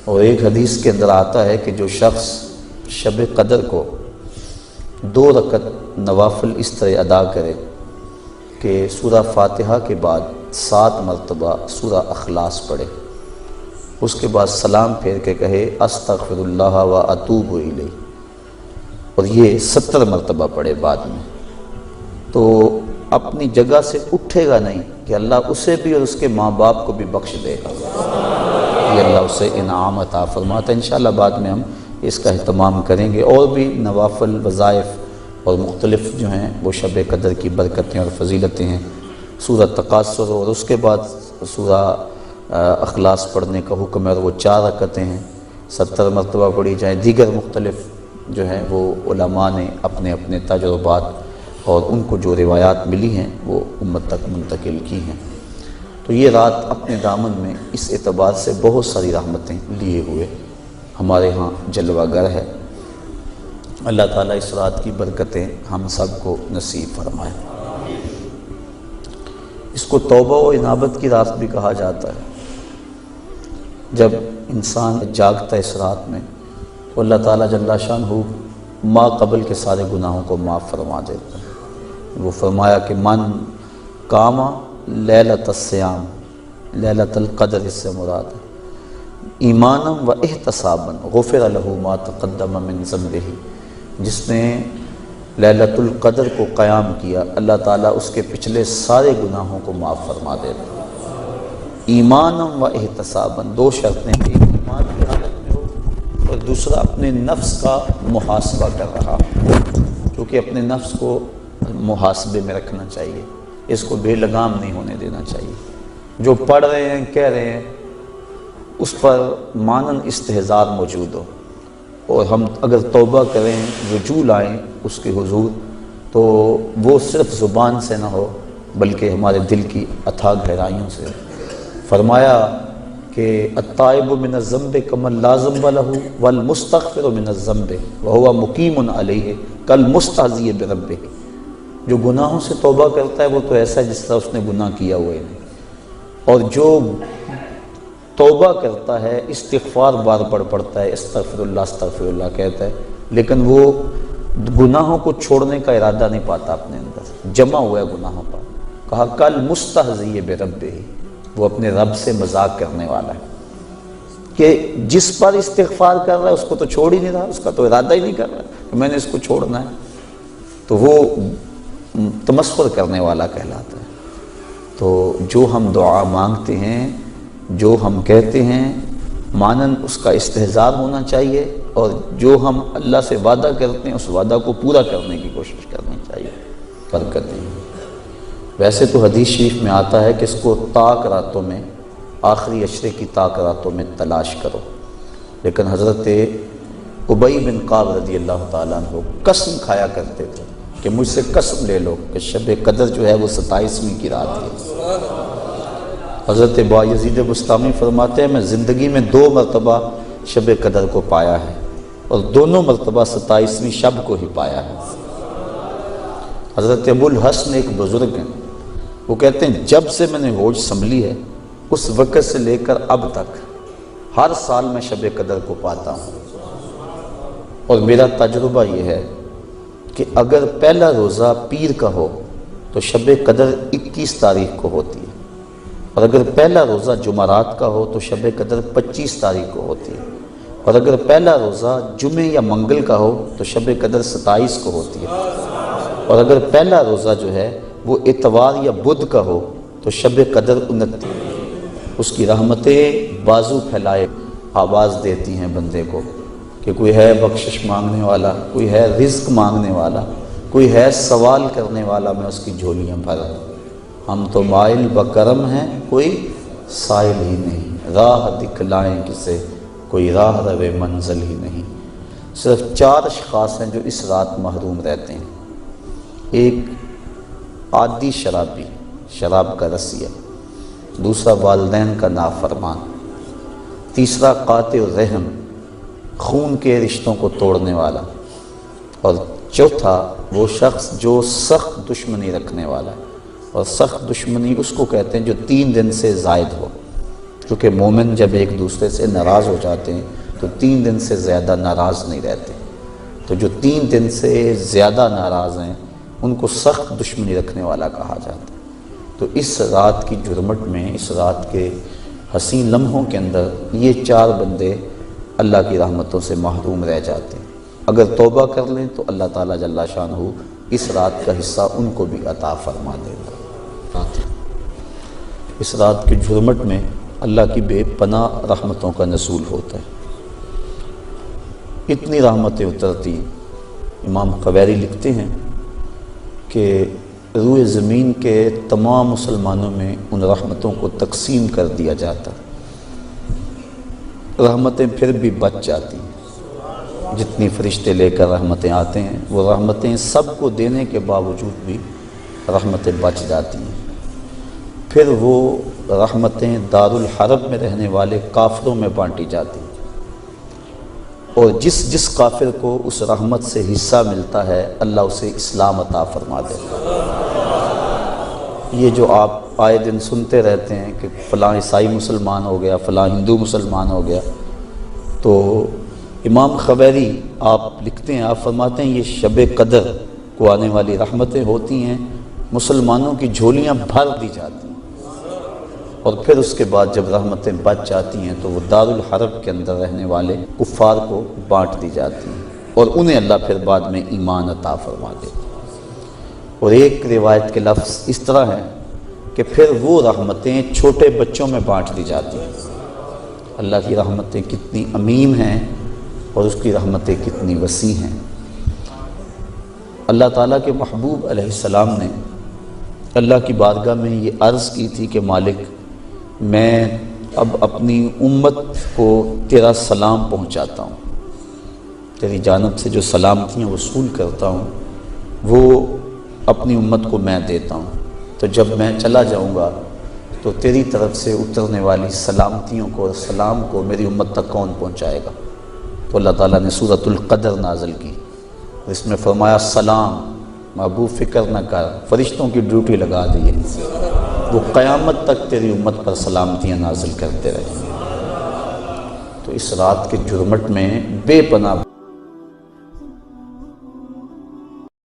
اور ایک حدیث کے اندر آتا ہے کہ جو شخص شب قدر کو 2 رکعت نوافل اس طرح ادا کرے کہ سورہ فاتحہ کے بعد 7 مرتبہ سورہ اخلاص پڑھے، اس کے بعد سلام پھیر کے کہے استغفر اللہ و اتوب الیہ، اور یہ 70 مرتبہ پڑھے بعد میں، تو اپنی جگہ سے اٹھے گا نہیں کہ اللہ اسے بھی اور اس کے ماں باپ کو بھی بخش دے گا، یہ اللہ اسے انعام عطا فرماتا ہے۔ انشاءاللہ بعد میں ہم اس کا اہتمام کریں گے، اور بھی نوافل وظائف اور مختلف جو ہیں وہ شب قدر کی برکتیں اور فضیلتیں ہیں۔ سورہ تکاثر اور اس کے بعد سورہ اخلاص پڑھنے کا حکم ہے، اور وہ 4 رکعتیں ہیں، 70 مرتبہ پڑھی جائیں۔ دیگر مختلف جو ہیں وہ علماء نے اپنے اپنے تجربات اور ان کو جو روایات ملی ہیں وہ امت تک منتقل کی ہیں۔ تو یہ رات اپنے دامن میں اس اعتبار سے بہت ساری رحمتیں لیے ہوئے ہمارے ہاں جلوہ گر ہے۔ اللہ تعالیٰ اس رات کی برکتیں ہم سب کو نصیب فرمائے۔ اس کو توبہ و انابت کی رات بھی کہا جاتا ہے۔ جب انسان جاگتا ہے اس رات میں تو اللہ تعالیٰ جل شانہ ما قبل کے سارے گناہوں کو معاف فرما دیتا ہے۔ وہ فرمایا کہ من قام لیلۃ الصیام، لیلۃ القدر اس سے مراد ہے، ایمانا و احتسابا غفر لہ ما تقدم من ذنبہ، جس نے لیلۃ القدر کو قیام کیا اللہ تعالیٰ اس کے پچھلے سارے گناہوں کو معاف فرما دیتا ہے۔ ایمانا و احتسابا، 2 شرطیں، ایک ایمان کی حالت میں ہو اور دوسرا اپنے نفس کا محاسبہ کر رہا ہو، کیونکہ اپنے نفس کو محاسبے میں رکھنا چاہیے، اس کو بے لگام نہیں ہونے دینا چاہیے۔ جو پڑھ رہے ہیں کہہ رہے ہیں اس پر مانن استحضار موجود ہو، اور ہم اگر توبہ کریں، رجوع لائیں اس کے حضور، تو وہ صرف زبان سے نہ ہو بلکہ ہمارے دل کی اتھاہ گہرائیوں سے۔ فرمایا کہ التائب من الذنب کمن لا ذنب لہ والمستغفر من الذنب وہو مقیم علیہ کالمستہزئ بربہ، جو گناہوں سے توبہ کرتا ہے وہ تو ایسا ہے جس طرح اس نے گناہ کیا ہوا ہے، اور جو توبہ کرتا ہے استغفار بار بار پڑھتا ہے، استغفر اللہ کہتا ہے، لیکن وہ گناہوں کو چھوڑنے کا ارادہ نہیں پاتا، اپنے اندر جمع ہوا ہے گناہوں پر۔ کہا کل مستہزئ بربہ، وہ اپنے رب سے مذاق کرنے والا ہے کہ جس پر استغفار کر رہا ہے اس کو تو چھوڑ ہی نہیں رہا، اس کا تو ارادہ ہی نہیں کر رہا کہ میں نے اس کو چھوڑنا ہے، تو وہ تمسخر کرنے والا کہلاتا ہے۔ تو جو ہم دعا مانگتے ہیں، جو ہم کہتے ہیں، مانن اس کا استحضار ہونا چاہیے، اور جو ہم اللہ سے وعدہ کرتے ہیں اس وعدہ کو پورا کرنے کی کوشش کرنی چاہیے۔ برکتیں ویسے تو حدیث شریف میں آتا ہے کہ اس کو طاق راتوں میں، آخری عشرے کی طاق راتوں میں تلاش کرو، لیکن حضرت ابی بن کعب رضی اللہ تعالیٰ عنہ قسم کھایا کرتے تھے کہ مجھ سے قسم لے لو کہ شب قدر جو ہے وہ 27ویں کی رات ہے۔ حضرت بایزید بسطامی فرماتے ہیں میں زندگی میں 2 مرتبہ شب قدر کو پایا ہے، اور دونوں مرتبہ 27ویں شب کو ہی پایا ہے۔ حضرت ابو الحسن ایک بزرگ ہیں، وہ کہتے ہیں جب سے میں نے ہوش سنبھلی ہے اس وقت سے لے کر اب تک ہر سال میں شب قدر کو پاتا ہوں، اور میرا تجربہ یہ ہے کہ اگر پہلا روزہ پیر کا ہو تو شب قدر 21 تاریخ کو ہوتی ہے، اور اگر پہلا روزہ جمعرات کا ہو تو شب قدر 25 تاریخ کو ہوتی ہے، اور اگر پہلا روزہ جمعے یا منگل کا ہو تو شب قدر 27 کو ہوتی ہے، اور اگر پہلا روزہ جو ہے وہ اتوار یا بدھ کا ہو تو شب قدر 29۔ اس کی رحمتیں بازو پھیلائے آواز دیتی ہیں بندے کو کہ کوئی ہے بخشش مانگنے والا، کوئی ہے رزق مانگنے والا، کوئی ہے سوال کرنے والا، میں اس کی جھولیاں بھر دوں۔ ہم تو مائل بکرم ہیں، کوئی سائل ہی نہیں، راہ دکھلائیں کسے، کوئی راہ روے منزل ہی نہیں۔ صرف 4 اشخاص ہیں جو اس رات محروم رہتے ہیں۔ ایک عادی شرابی، شراب کا رسیہ، دوسرا والدین کا نافرمان، تیسرا قاطع الرحم، خون کے رشتوں کو توڑنے والا، اور چوتھا وہ شخص جو سخت دشمنی رکھنے والا ہے، اور سخت دشمنی اس کو کہتے ہیں جو 3 دن سے زائد ہو۔ کیونکہ مومن جب ایک دوسرے سے ناراض ہو جاتے ہیں تو 3 دن سے زیادہ ناراض نہیں رہتے، تو جو 3 دن سے زیادہ ناراض ہیں ان کو سخت دشمنی رکھنے والا کہا جاتا ہے۔ تو اس رات کی جرمٹ میں، اس رات کے حسین لمحوں کے اندر یہ 4 بندے اللہ کی رحمتوں سے محروم رہ جاتے ہیں۔ اگر توبہ کر لیں تو اللہ تعالیٰ جل شانہ اس رات کا حصہ ان کو بھی عطا فرما دے گا۔ اس رات کی جرمٹ میں اللہ کی بے پناہ رحمتوں کا نزول ہوتا ہے، اتنی رحمتیں اترتی۔ امام قویری لکھتے ہیں کہ روئے زمین کے تمام مسلمانوں میں ان رحمتوں کو تقسیم کر دیا جاتا، رحمتیں پھر بھی بچ جاتی ہیں۔ جتنی فرشتے لے کر رحمتیں آتے ہیں وہ رحمتیں سب کو دینے کے باوجود بھی رحمتیں بچ جاتی ہیں۔ پھر وہ رحمتیں دارالحرب میں رہنے والے کافروں میں بانٹی جاتی ہیں، اور جس کافر کو اس رحمت سے حصہ ملتا ہے اللہ اسے اسلام عطا فرما دیتا ہے۔ یہ جو آپ آئے دن سنتے رہتے ہیں کہ فلاں عیسائی مسلمان ہو گیا، فلاں ہندو مسلمان ہو گیا، تو امام قویری آپ لکھتے ہیں، آپ فرماتے ہیں یہ شب قدر کو آنے والی رحمتیں ہوتی ہیں، مسلمانوں کی جھولیاں بھر دی جاتی ہیں، اور پھر اس کے بعد جب رحمتیں بچ جاتی ہیں تو وہ دارالحرب کے اندر رہنے والے کفار کو بانٹ دی جاتی ہیں، اور انہیں اللہ پھر بعد میں ایمان عطا فرما دیتا ہے۔ اور ایک روایت کے لفظ اس طرح ہے کہ پھر وہ رحمتیں چھوٹے بچوں میں بانٹ دی جاتی ہیں۔ اللہ کی رحمتیں کتنی عمیم ہیں اور اس کی رحمتیں کتنی وسیع ہیں۔ اللہ تعالیٰ کے محبوب علیہ السلام نے اللہ کی بارگاہ میں یہ عرض کی تھی کہ مالک، میں اب اپنی امت کو تیرا سلام پہنچاتا ہوں، تیری جانب سے جو سلامتیاں وصول کرتا ہوں وہ اپنی امت کو میں دیتا ہوں، تو جب میں چلا جاؤں گا تو تیری طرف سے اترنے والی سلامتیوں کو اور سلام کو میری امت تک کون پہنچائے گا؟ تو اللہ تعالیٰ نے سورۃ القدر نازل کی، اس میں فرمایا سلام محبوب فکر نہ کر، فرشتوں کی ڈیوٹی لگا دی، وہ قیامت تک تیری امت پر سلامتیاں نازل کرتے رہیں۔ تو اس رات کے جرمٹ میں بے پناہ